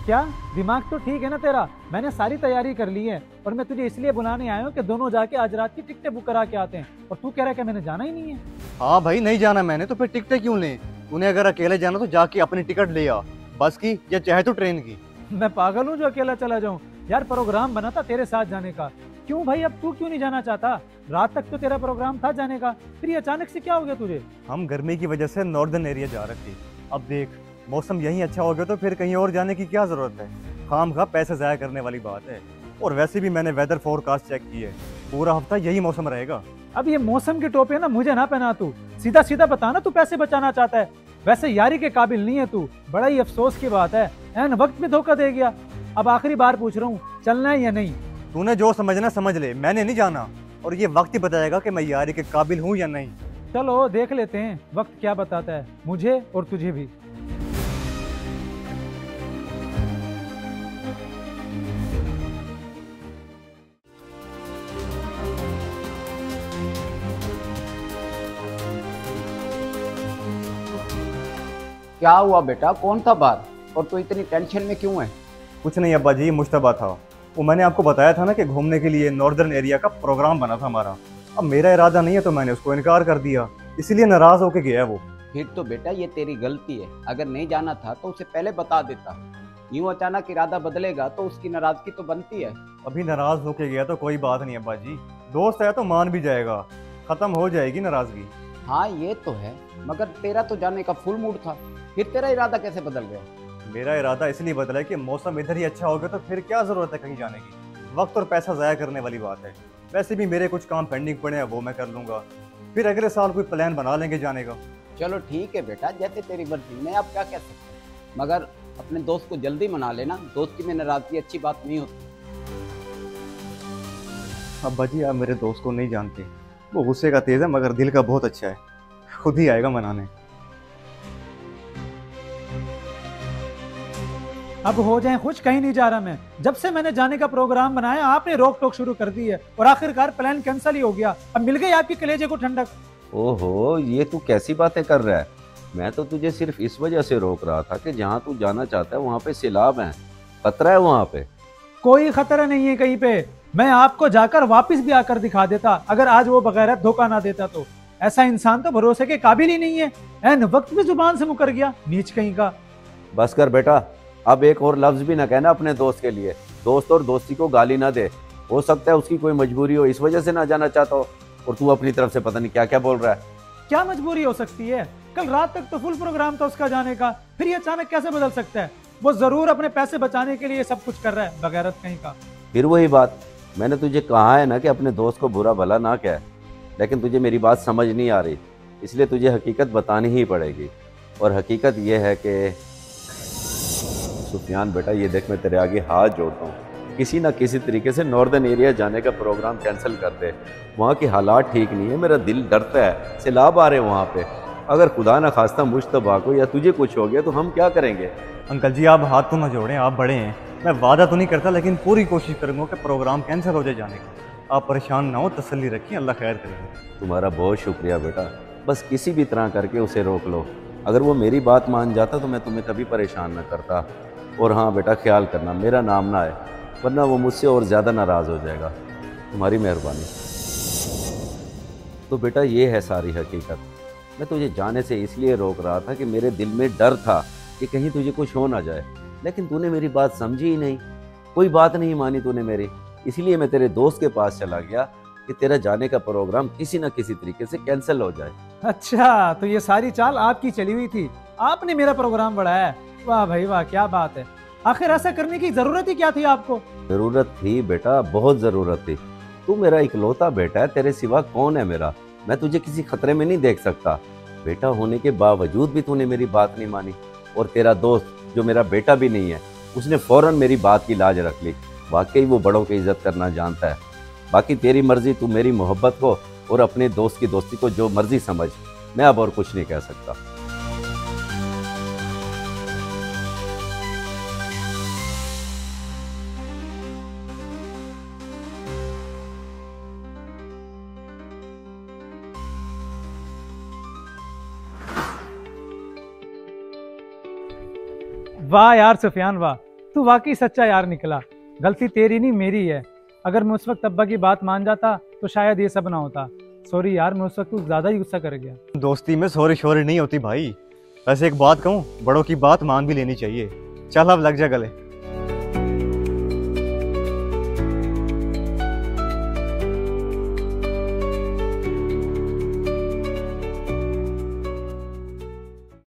क्या दिमाग तो ठीक है ना तेरा? मैंने सारी तैयारी कर ली है और मैं तुझे इसलिए बुलाने आया हूँ कि दोनों जाके आज रात की टिकटें बुक करा के आते हैं, और तू कह रहा है कि मैंने जाना ही नहीं है। हाँ भाई, नहीं जाना मैंने तो फिर टिकटें क्यों लें? उन्हें अगर अकेले जाना तो जाके अपनी टिकट ले आ, बस की या चाहे तो ट्रेन की। मैं पागल हूँ जो अकेला चला जाऊँ? यार प्रोग्राम बना था तेरे साथ जाने का। क्यों भाई, अब तू क्यों नहीं जाना चाहता? रात तक तो तेरा प्रोग्राम था जाने का, फिर ये अचानक से क्या हो गया तुझे? हम गर्मी की वजह से नॉर्दर्न एरिया जा रहे थे। अब देख, मौसम यहीं अच्छा हो गया तो फिर कहीं और जाने की क्या जरूरत है? खाम खा पैसे जाया करने वाली बात है। और वैसे भी मैंने वेदर फोरकास्ट चेक की है, पूरा हफ्ता यही मौसम रहेगा। अब ये मौसम की टोपी है ना, मुझे ना पहना तू। सीधा सीधा बता ना, तू पैसे बचाना चाहता है? वैसे यारी के काबिल नहीं है तू, बड़ा ही अफसोस की बात है। एन वक्त में धोखा दे गया। अब आखिरी बार पूछ रहा हूँ, चलना है या नहीं? तूने जो समझना समझ ले, मैंने नहीं जाना। और ये वक्त ही बताएगा कि मैं यारी के काबिल हूँ या नहीं। चलो देख लेते हैं वक्त क्या बताता है, मुझे और तुझे भी। क्या हुआ बेटा, कौन था बाहर और तू इतनी टेंशन में क्यों है? कुछ नहीं अब्बा जी, मुश्तबा था। वो मैंने आपको बताया था ना कि घूमने के लिए नॉर्दर्न एरिया का प्रोग्राम बना था हमारा। अब मेरा इरादा नहीं है तो मैंने उसको इनकार कर दिया, इसीलिए नाराज होके गया वो। फिर तो बेटा ये तेरी गलती है, अगर नहीं जाना था तो उसे पहले बता देता। यूं अचानक इरादा बदलेगा तो उसकी नाराजगी तो बनती है। अभी नाराज होके गया तो कोई बात नहीं अब्बा जी, दोस्त है तो मान भी जाएगा, खत्म हो जाएगी नाराजगी। हाँ ये तो है, मगर तेरा तो जाने का फुल मूड था, फिर तेरा इरादा कैसे बदल गया? मेरा इरादा इसलिए बदला है कि मौसम इधर ही अच्छा हो गया तो फिर क्या जरूरत है कहीं जाने की? वक्त और पैसा जाया करने वाली बात है। वैसे भी मेरे कुछ काम पेंडिंग पड़े हैं, वो मैं कर लूंगा। फिर अगले साल कोई प्लान बना लेंगे जाने का। चलो ठीक है बेटा, जैसे तेरी मर्जी, मैं अब क्या कह सकता हूँ। मगर अपने दोस्त को जल्दी मना लेना, दोस्ती में नाराजगी अच्छी बात नहीं होती। अब्बा जी आप मेरे दोस्त को नहीं जानते, वो गुस्से का तेज है मगर दिल का बहुत अच्छा है, खुद ही आएगा मनाने। अब हो जाए खुश, कहीं नहीं जा रहा मैं। जब से मैंने जाने का प्रोग्राम बनाया आपने रोक टोक शुरू कर दी है और आखिरकार प्लान कैंसिल ही हो गया। अब मिल गई आपकी कलेजे को ठंडक। ओहो, ये तू कैसी बातें कर रहा है? मैं तो तुझे सिर्फ इस वजह से रोक रहा था कि जहाँ तू जाना चाहता है वहाँ पे सैलाब है, खतरा है वहाँ पे। कोई खतरा नहीं है कहीं पे। मैं आपको जाकर वापस भी आकर दिखा देता, अगर आज वो बगैर धोखा ना देता तो। ऐसा इंसान तो भरोसे के काबिल ही नहीं है। एन वक्त में जुबान से मुकर गया, नीच कहीं का। बस कर बेटा, अब एक और लफ्ज भी ना कहना अपने दोस्त के लिए। दोस्त और दोस्ती को गाली ना दे, हो सकता है उसकी कोई मजबूरी हो, इस वजह से ना जाना चाहता हो, और तू अपनी तरफ से पता नहीं क्या क्या बोल रहा है। क्या मजबूरी हो सकती है? कल रात तक तो फुल प्रोग्राम था उसका जाने का, फिर ये अचानक कैसे बदल सकता है? वो जरूर अपने पैसे बचाने के लिए सब कुछ कर रहा है, बगैरत कहीं का। फिर वही बात, मैंने तुझे कहा है ना कि अपने दोस्त को बुरा भला ना कह, लेकिन तुझे मेरी बात समझ नहीं आ रही, इसलिए तुझे हकीकत बतानी ही पड़ेगी। और हकीकत यह है कि सुफियान बेटा, ये देख मैं तेरे आगे हाथ जोड़ता हूँ, किसी ना किसी तरीके से नॉर्दर्न एरिया जाने का प्रोग्राम कैंसिल कर दे। वहाँ के हालात ठीक नहीं है, मेरा दिल डरता है, सैलाब आ रहे हैं वहाँ पे। अगर खुदा ना खास्ता मुश्तबा को या तुझे कुछ हो गया तो हम क्या करेंगे? अंकल जी आप हाथ तो ना जोड़ें, आप बड़े हैं। मैं वादा तो नहीं करता लेकिन पूरी कोशिश करूंगा कि प्रोग्राम कैंसिल हो जाए जाने का। आप परेशान ना हो, तसल्ली रखिए, अल्लाह खैर करेगा। तुम्हारा बहुत शुक्रिया बेटा, बस किसी भी तरह करके उसे रोक लो। अगर वो मेरी बात मान जाता तो मैं तुम्हें कभी परेशान ना करता। और हाँ बेटा, ख्याल करना मेरा नाम ना आए, वरना वो मुझसे और ज़्यादा नाराज़ हो जाएगा। तुम्हारी मेहरबानी। तो बेटा ये है सारी हकीकत। मैं तुझे जाने से इसलिए रोक रहा था कि मेरे दिल में डर था कि कहीं तुझे कुछ हो ना जाए, लेकिन तूने मेरी बात समझी ही नहीं, कोई बात नहीं मानी तूने मेरी। इसलिए मैं तेरे दोस्त के पास चला गया कि तेरा जाने का प्रोग्राम किसी न किसी तरीके से कैंसिल हो जाए। अच्छा, तो ये सारी चाल आपकी चली हुई थी, आपने मेरा प्रोग्राम बढ़ाया। वाह भाई वाह, क्या बात है। आखिर ऐसा करने की जरूरत ही क्या थी आपको? ज़रूरत थी बेटा, बहुत ज़रूरत थी। तू मेरा इकलौता बेटा है, तेरे सिवा कौन है मेरा? मैं तुझे किसी खतरे में नहीं देख सकता। बेटा होने के बावजूद भी तूने मेरी बात नहीं मानी। और तेरा दोस्त जो मेरा बेटा भी नहीं है, उसने फौरन मेरी बात की लाज रख ली। वाकई वो बड़ों की इज्जत करना जानता है। बाकी तेरी मर्जी, तू मेरी मोहब्बत को और अपने दोस्त की दोस्ती को जो मर्जी समझ, मैं अब और कुछ नहीं कह सकता। वाह यार सुफियान वाह, तू वाकई सच्चा यार निकला। गलती तेरी नहीं मेरी है। अगर मैं उस वक्त अब्बा की बात मान जाता तो शायद ये सब ना होता। सॉरी यार, मैं उस वक्त कुछ ज्यादा ही गुस्सा कर गया। दोस्ती में सॉरी शोरी नहीं होती भाई। वैसे एक बात कहूँ, बड़ों की बात मान भी लेनी चाहिए। चल अब लग जा गले।